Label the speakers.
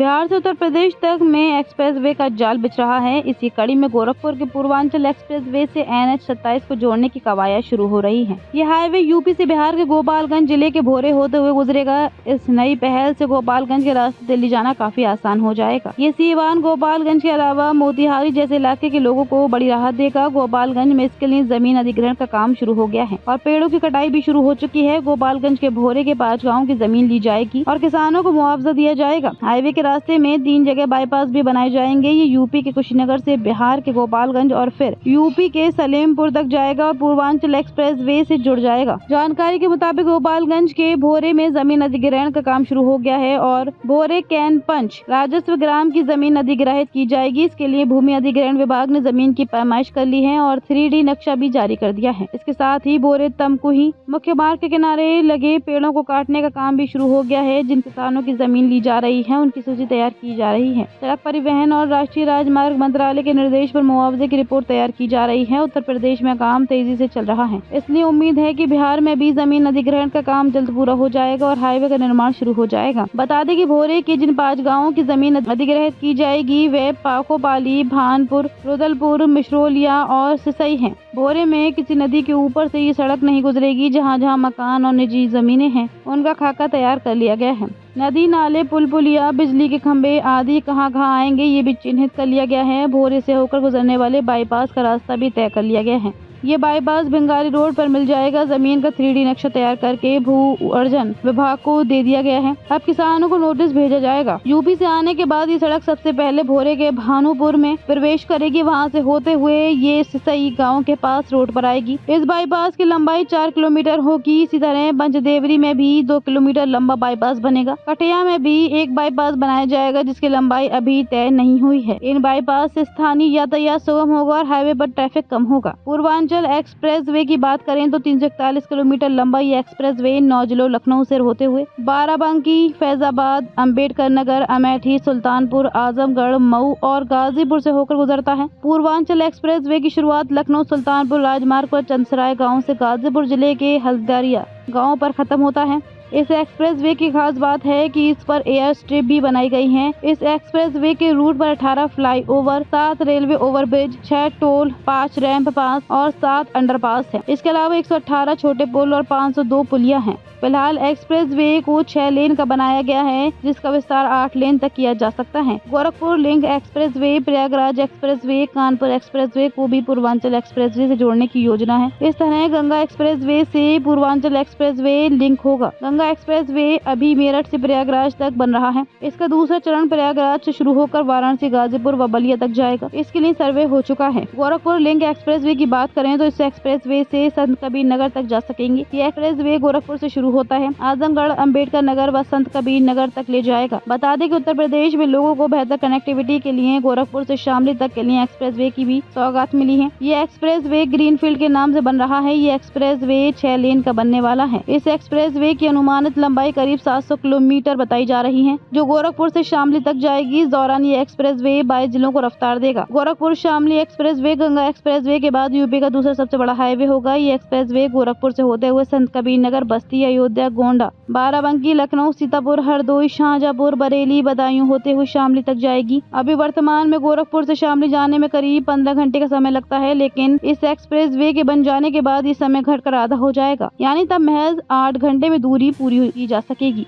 Speaker 1: बिहार से उत्तर प्रदेश तक में एक्सप्रेसवे का जाल बिछ रहा है। इसी कड़ी में गोरखपुर के पूर्वांचल एक्सप्रेसवे से NH 27 को जोड़ने की कवायद शुरू हो रही है। ये हाईवे यूपी से बिहार के गोपालगंज जिले के भोरे होते हुए गुजरेगा। इस नई पहल से गोपालगंज के रास्ते दिल्ली जाना काफी आसान हो जाएगा। ये सीवान, गोपालगंज के अलावा मोतिहारी जैसे इलाके के लोगों को बड़ी राहत देगा। गोपालगंज में इसके लिए जमीन अधिग्रहण का काम शुरू हो गया है और पेड़ों की कटाई भी शुरू हो चुकी है। गोपालगंज के भोरे के 5 गाँव की जमीन ली जाएगी और किसानों को मुआवजा दिया जाएगा। हाईवे के रास्ते में 3 जगह बाईपास भी बनाए जाएंगे। ये यूपी के कुशीनगर से बिहार के गोपालगंज और फिर यूपी के सलेमपुर तक जाएगा और पूर्वांचल एक्सप्रेसवे से जुड़ जाएगा। जानकारी के मुताबिक गोपालगंज के भोरे में जमीन अधिग्रहण का काम शुरू हो गया है और भोरे कैन पंच राजस्व ग्राम की जमीन अधिग्रहित की जाएगी। इसके लिए भूमि अधिग्रहण विभाग ने जमीन की पैमाइश कर ली है और 3D नक्शा भी जारी कर दिया है। इसके साथ ही भोरे तमकुही मुख्य मार्ग के किनारे लगे पेड़ों को काटने का काम भी शुरू हो गया है। जिन किसानों की जमीन ली जा रही है उनकी सूची तैयार की जा रही है। सड़क परिवहन और राष्ट्रीय राजमार्ग मंत्रालय के निर्देश पर मुआवजे की रिपोर्ट तैयार की जा रही है। उत्तर प्रदेश में काम तेजी से चल रहा है, इसलिए उम्मीद है कि बिहार में भी जमीन अधिग्रहण का काम जल्द पूरा हो जाएगा और हाईवे का निर्माण शुरू हो जाएगा। बता दें कि भोरे के जिन 5 गाँवों की जमीन अधिग्रहित की जाएगी वे पाखोपाली, भानपुर, रुदलपुर, मिश्रोलिया और सिसई है। भोरे में किसी नदी के ऊपर से ये सड़क नहीं गुजरेगी। जहाँ जहाँ मकान और निजी जमीनें हैं उनका खाका तैयार कर लिया गया है। नदी, नाले, पुल पुलिया, बिजली के खंभे आदि कहाँ कहाँ आएंगे ये भी चिन्हित कर लिया गया है। भोरे से होकर गुजरने वाले बाईपास का रास्ता भी तय कर लिया गया है। ये बाईपास बंगाली रोड पर मिल जाएगा। जमीन का 3D नक्शा तैयार करके भू अर्जन विभाग को दे दिया गया है। अब किसानों को नोटिस भेजा जाएगा। यूपी से आने के बाद ये सड़क सबसे पहले भोरे के भानुपुर में प्रवेश करेगी। वहां से होते हुए ये सिसई गांव के पास रोड पर आएगी। इस बाईपास की लंबाई 4 किलोमीटर होगी। इसी तरह पंचदेवरी में भी 2 किलोमीटर लंबा बाईपास बनेगा। कटिया में भी एक बाईपास बनाया जाएगा जिसकी लंबाई अभी तय नहीं हुई है। इन बाईपास से स्थानीय यातायात सुगम होगा और हाईवे पर ट्रैफिक कम होगा। पूर्वांचल एक्सप्रेसवे की बात करें तो 341 किलोमीटर लंबा ये एक्सप्रेसवे 9 जिलों लखनऊ से होते हुए बाराबंकी, फैजाबाद, अंबेडकर नगर, अमेठी, सुल्तानपुर, आजमगढ़, मऊ और गाजीपुर से होकर गुजरता है। पूर्वांचल एक्सप्रेसवे की शुरुआत लखनऊ सुल्तानपुर राजमार्ग पर चंदसराय गाँव से गाजीपुर जिले के हल्दारिया गाँव पर खत्म होता है। इस एक्सप्रेसवे की खास बात है कि इस पर एयर स्ट्रिप भी बनाई गई है। इस एक्सप्रेसवे के रूट पर 18 flyover, 7 railway overbridge, 6 toll, 5 ramp पास और 7 अंडरपास है। इसके अलावा 118 छोटे पुल और 502 पुलियां हैं। फिलहाल एक्सप्रेसवे को 6 लेन का बनाया गया है जिसका विस्तार 8 लेन तक किया जा सकता है। Gorakhpur link expressway, Prayagraj expressway, Kanpur expressway को भी पूर्वांचल एक्सप्रेसवे से जोड़ने की योजना है। इस तरह गंगा एक्सप्रेसवे से पूर्वांचल एक्सप्रेसवे लिंक होगा। गंगा एक्सप्रेसवे अभी मेरठ से प्रयागराज तक बन रहा है। इसका दूसरा चरण प्रयागराज से शुरू होकर वाराणसी, गाजीपुर व बलिया तक जाएगा। इसके लिए सर्वे हो चुका है। गोरखपुर लिंक एक्सप्रेसवे की बात करें तो इस एक्सप्रेसवे से संत कबीर नगर तक जा सकेंगे। ये एक्सप्रेसवे गोरखपुर से शुरू होता है, आजमगढ़, अंबेडकर नगर व संत कबीर नगर तक ले जाएगा। बता दें कि उत्तर प्रदेश में लोगों को बेहतर कनेक्टिविटी के लिए गोरखपुर से शामली तक के लिए एक्सप्रेसवे की भी सौगात मिली है। ये एक्सप्रेसवे ग्रीनफील्ड के नाम से बन रहा है। ये एक्सप्रेसवे 6 लेन का बनने वाला है। इस एक्सप्रेसवे की अनुमानित लंबाई करीब 700 किलोमीटर बताई जा रही है जो गोरखपुर से शामली तक जाएगी। इस दौरान ये एक्सप्रेसवे 22 जिलों को रफ्तार देगा। गोरखपुर शामली एक्सप्रेसवे गंगा एक्सप्रेसवे के बाद यूपी का दूसरा सबसे बड़ा हाईवे होगा। ये एक्सप्रेसवे गोरखपुर से होते हुए संत कबीर नगर, बस्ती, अयोध्या, गोंडा, बाराबंकी, लखनऊ, सीतापुर, हरदोई, शाहजहांपुर, बरेली, बदायूं होते हुए शामली तक जाएगी। अभी वर्तमान में गोरखपुर से शामली जाने में करीब 15 घंटे का समय लगता है, लेकिन इस एक्सप्रेसवे के बन जाने के बाद ये समय घटकर आधा हो जाएगा, यानी तब महज 8 घंटे में दूरी पूरी की जा सकेगी।